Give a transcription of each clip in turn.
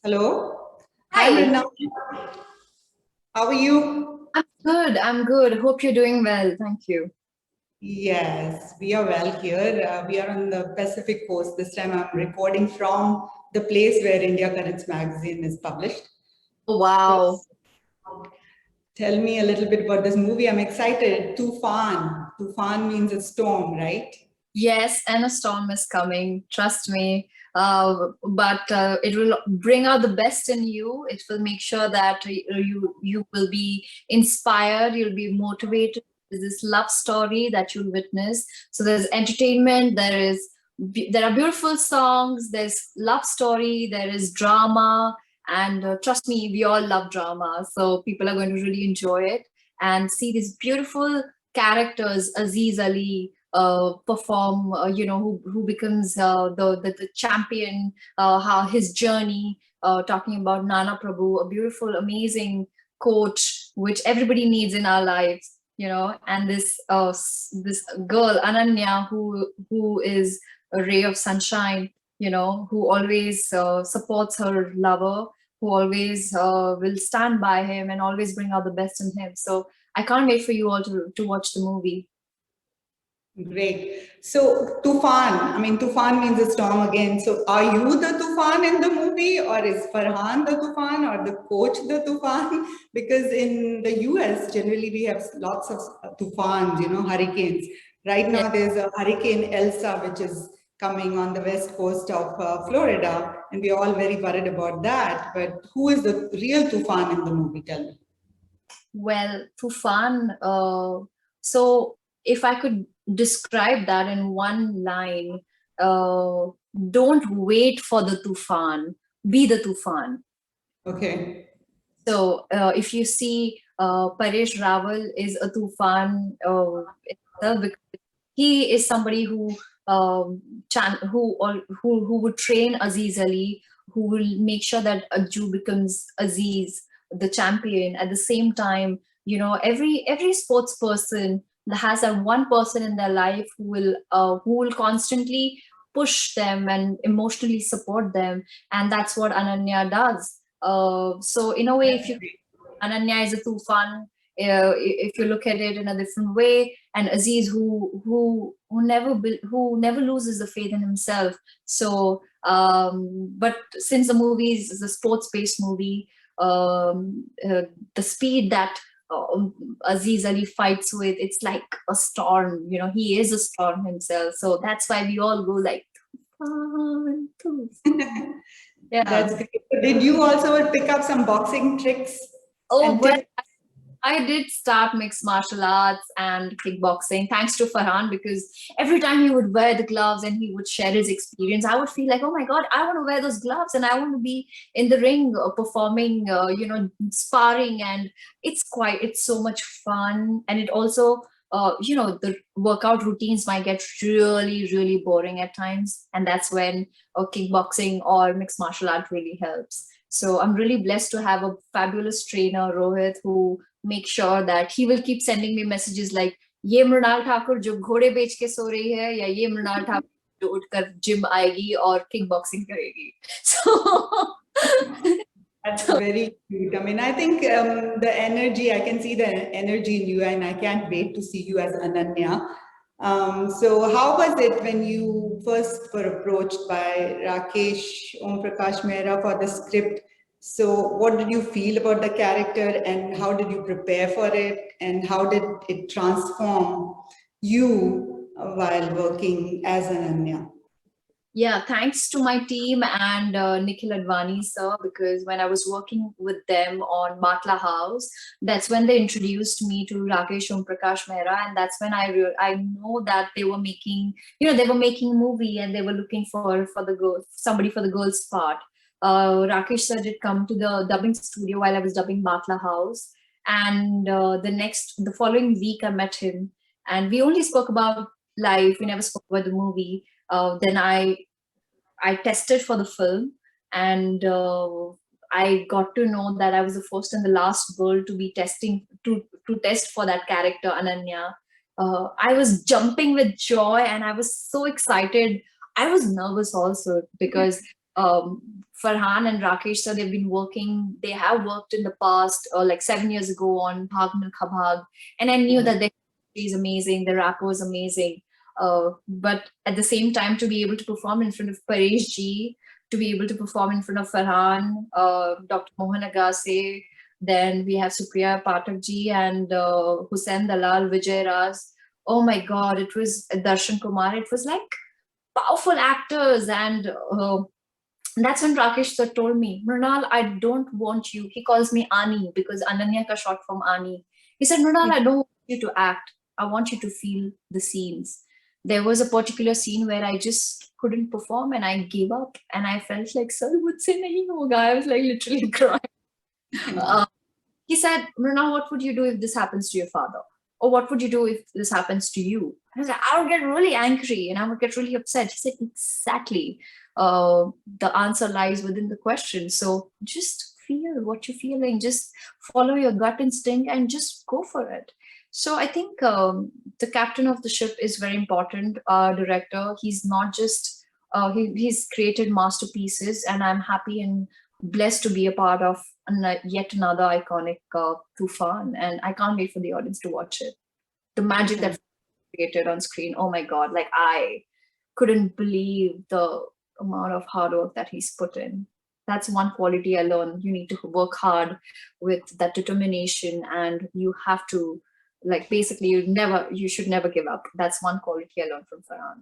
Hello. Hi, Hi, Mrunal. How are you? I'm good. I'm good. Hope you're doing well. Thank you. Yes, we are well here. We are on the Pacific Coast. This time I'm recording from the place where India Currents magazine is published. Oh, So wow. tell me a little bit about this movie. I'm excited. Toofaan. Toofaan means a storm, right? Yes, and a storm is coming. Trust me. But it will bring out the best in you. It will make sure that you will be inspired. You'll be motivated. There's this love story that you'll witness. So there's entertainment. There are beautiful songs. There's love story. There is drama. And trust me, we all love drama. So people are going to really enjoy it and see these beautiful characters, Aziz Ali perform, who becomes the champion, how his journey, talking about Nana Prabhu, a beautiful, amazing coach, which everybody needs in our lives, and this girl, Ananya, who is a ray of sunshine, who always supports her lover, who always will stand by him and always bring out the best in him. So I can't wait for you all to watch the movie. Great. So Tufan, I mean Tufan means a storm again. So are you the Tufan in the movie, or is Farhan the Tufan, or the coach the Tufan? Because in the US generally we have lots of Tufans, hurricanes. Right Yeah. now there's a hurricane Elsa which is coming on the west coast of Florida, and we're all very worried about that. But who is the real Tufan in the movie? Tell me. Well, Tufan, so if I could describe that in one line, uh, don't wait for the Tufan, be the Tufan. Okay. So if you see, Paresh Rawal is a Tufan itself, because he is somebody who would train Aziz Ali, who will make sure that Aju becomes Aziz, the champion. At the same time, every sports person that has that one person in their life who will constantly push them and emotionally support them, and that's what Ananya does. So in a way, if you Ananya is a Tufan, if you look at it in a different way, and Aziz, who never loses the faith in himself. So, but since the movie is a sports-based movie, the speed that Aziz Ali fights with, it's like a storm. He is a storm himself. So that's why we all go like, Tufan, Tufan. That's Yeah. great. So did you also pick up some boxing tricks Oh, and well, tips? I did start mixed martial arts and kickboxing thanks to Farhan, because every time he would wear the gloves and he would share his experience, I would feel like, oh my God, I want to wear those gloves and I want to be in the ring performing, sparring. And it's so much fun. And it also, the workout routines might get really, really boring at times. And that's when kickboxing or mixed martial art really helps. So I'm really blessed to have a fabulous trainer, Rohit, who make sure that he will keep sending me messages like, ये मृणाल ठाकुर जो घोड़े बेच के सो रही है, या ये मृणाल ठाकुर जो उठकर जिम आएगी और किक बॉक्सिंग करेगी. So That's very cute. I mean, I think the energy, I can see the energy in you, and I can't wait to see you as Ananya. So, how was it when you first were approached by Rakesh Om Prakash Mehra for the script? So, what did you feel about the character, and how did you prepare for it, and how did it transform you while working as Ananya? yeah, thanks to my team and Nikhil Advani, sir, because when I was working with them on Matla House, that's when they introduced me to Rakesh Om Prakash Mehra, and that's when I know that they were making a movie and they were looking for the girl, somebody for the girl's part. Rakesh sir did come to the dubbing studio while I was dubbing Matla House, and the following week I met him, and we only spoke about life. We never spoke about the movie. Then I tested for the film, and I got to know that I was the first and the last girl to be to test for that character, Ananya. I was jumping with joy and I was so excited. I was nervous also because Farhan and Rakesh sir, they have worked in the past, like 7 years ago on Bhag Milkha Bhag. And I knew that their chemistry is amazing, the rap was amazing. But at the same time, to be able to perform in front of Paresh ji, to be able to perform in front of Farhan, Dr. Mohan Agase, then we have Supriya Pathak ji and Hussain Dalal, Vijay Raz. Oh my God, it was Darshan Kumar. It was like powerful actors, and that's when Rakesh sir told me, Mrunal, I don't want you. He calls me Ani because Ananya ka short form Ani. He said, Mrunal, I don't want you to act. I want you to feel the scenes. There was a particular scene where I just couldn't perform and I gave up, and I felt like, sir, mujhse nahi hoga. I was like literally crying. Uh, he said, Mrunal, what would you do if this happens to your father? Or what would you do if this happens to you? I was like, I would get really angry and I would get really upset. He said, exactly. The answer lies within the question. So just feel what you're feeling, just follow your gut instinct and just go for it. So I think the captain of the ship is very important. Director, he's not just he's created masterpieces, and I'm happy and blessed to be a part of yet another iconic Toofaan, and I can't wait for the audience to watch it. The magic that created on screen, oh my God, like I couldn't believe the amount of hard work that he's put in. That's one quality I learned. You need to work hard with that determination, and you have to, like, basically you should never give up. That's one quality I learned from Farhan.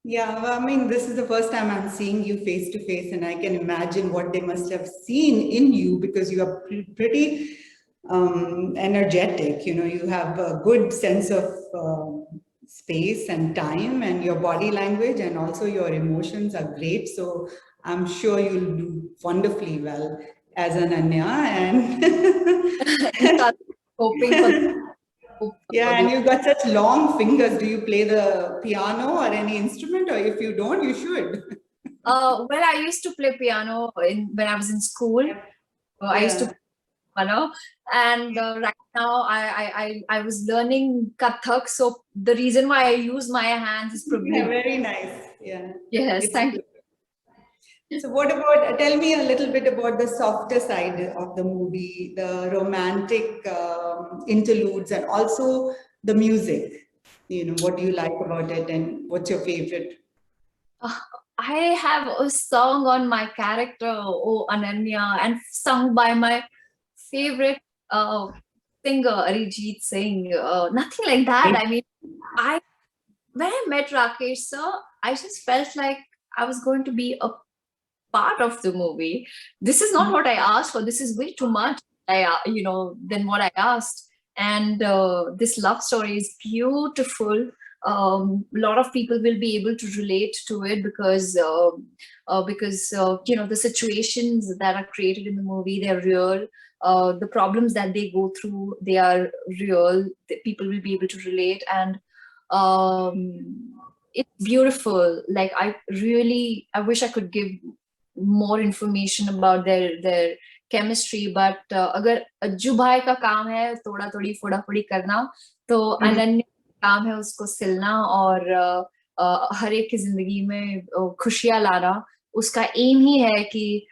Yeah, well, I mean, this is the first time I'm seeing you face to face, and I can imagine what they must have seen in you, because you are pretty energetic. You know, you have a good sense of space and time, and your body language, and also your emotions are great. So I'm sure you'll do wonderfully well as an Anya. And Hoping for yeah, and you've got such long fingers. Do you play the piano or any instrument? Or if you don't, you should. well, I used to play piano when I was in school. I used to Yeah. play piano, and right now I was learning Kathak. So the reason why I use my hands is Yeah, probably very nice. Yeah. yes. It's Thank good. So what about, tell me a little bit about the softer side of the movie, the romantic interludes, and also the music. You know, what do you like about it, and what's your favorite? Uh, I have a song on my character, Oh Ananya, and sung by my favorite uh, singer, Arijit Singh. Nothing like that. I mean, I when I met Rakesh sir, I just felt like I was going to be a part of the movie. This is not what I asked for. This is way too much. Than what I asked. And this love story is beautiful. A lot of people will be able to relate to it because the situations that are created in the movie, they're real. The problems that they go through, they are real. The people will be able to relate, and it's beautiful. Like I wish I could give more information about their chemistry, but अगर अज्जू भाई का काम है थोड़ा थोड़ी फोड़ा फोड़ी करना, तो अनन्य का काम है उसको सिलना और हर एक की जिंदगी में खुशियां लाना. उसका एम ही है कि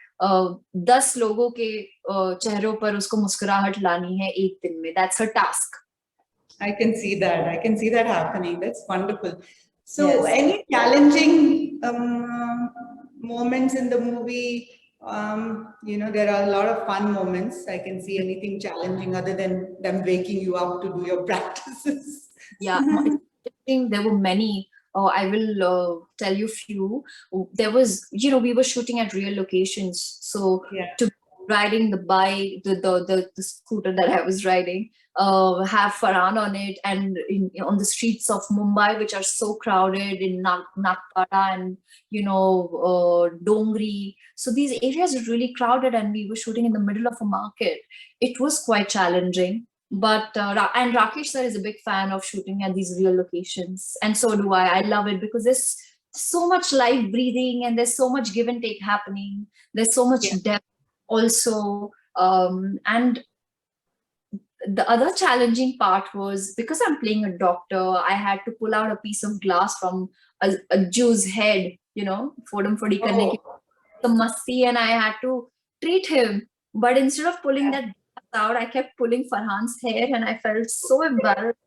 10 लोगों के चेहरों पर उसको मुस्कुराहट लानी है एक दिन में. That's her task. I can see that. I can see that happening. That's wonderful. So, Yes. any challenging moments in the movie? You know, there are a lot of fun moments. I can see anything challenging other than them waking you up to do your practices. Yeah, think there were many. I will tell you few. There was, we were shooting at real locations. So Yeah. to riding the bike, the scooter that I was riding, have Farhan on it, and on the streets of Mumbai, which are so crowded in Nagpara and Dongri. So these areas are really crowded, and we were shooting in the middle of a market. It was quite challenging. But and Rakesh sir is a big fan of shooting at these real locations, and so do I. I love it because there's so much life breathing, and there's so much give and take happening. There's so much Yeah. depth also, and the other challenging part was because I'm playing a doctor, I had to pull out a piece of glass from a Jew's head, fodam fodi karne Oh, ki. the musty, and I had to treat him. But instead of pulling that out, I kept pulling Farhan's hair, and I felt so embarrassed.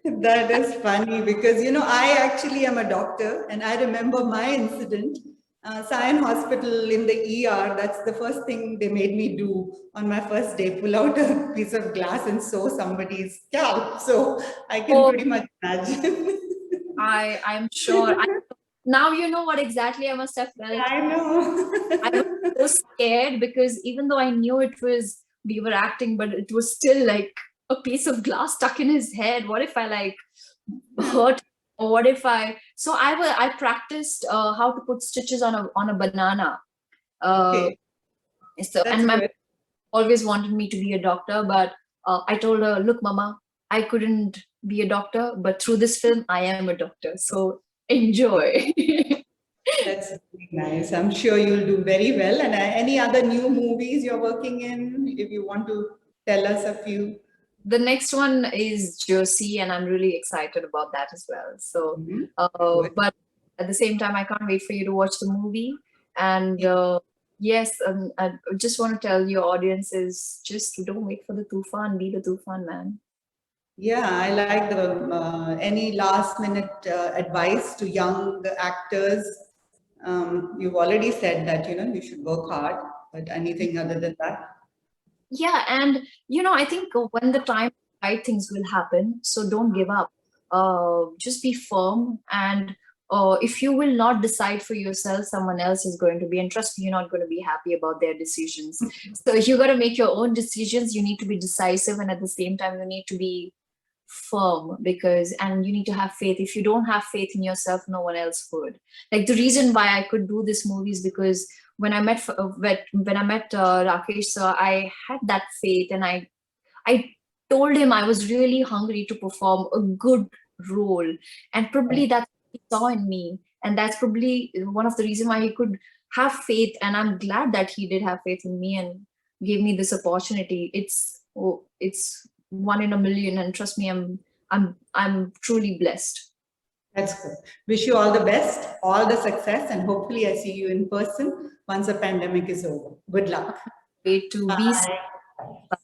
That is funny because, I actually am a doctor and I remember my incident. Sion Hospital in the ER, that's the first thing they made me do on my first day, pull out a piece of glass and sew somebody's scalp. So I can Oh, pretty much imagine. I'm sure. Now you know what exactly I must have felt. I I was know. so scared because even though I knew we were acting, but it was still like a piece of glass stuck in his head. What if I like hurt? Or what if I practiced how to put stitches on a banana. Uh, Okay, so that's and my mom good. always wanted me to be a doctor, but I told her, look, Mama, I couldn't be a doctor, but through this film, I am a doctor. So enjoy. That's really nice. I'm sure you'll do very well. And any other new movies you're working in, if you want to tell us a few? The next one is Jersey, and I'm really excited about that as well. So, Mhm. Good. but at the same time, I can't wait for you to watch the movie. And yes, I just want to tell your audience is just don't wait for the Toofaan, be the Toofaan man. Yeah, I like the any last minute advice to young actors. You've already said that you should work hard, but anything other than that? Yeah, and I think when the time right things will happen, so don't give up. Just be firm, and if you will not decide for yourself, someone else is going to be. And trust me, you're not going to be happy about their decisions. So you got to make your own decisions. You need to be decisive, and at the same time, you need to be firm, and you need to have faith. If you don't have faith in yourself, no one else would. Like the reason why I could do this movie is because when I met Rakesh sir, I had that faith, and I told him I was really hungry to perform a good role, and probably that's what he saw in me, and that's probably one of the reasons why he could have faith. And I'm glad that he did have faith in me and gave me this opportunity. It's one in a million, and trust me, I'm truly blessed. That's good. Wish you all the best, all the success, and hopefully I see you in person once the pandemic is over. Good luck. Great to be. Bye.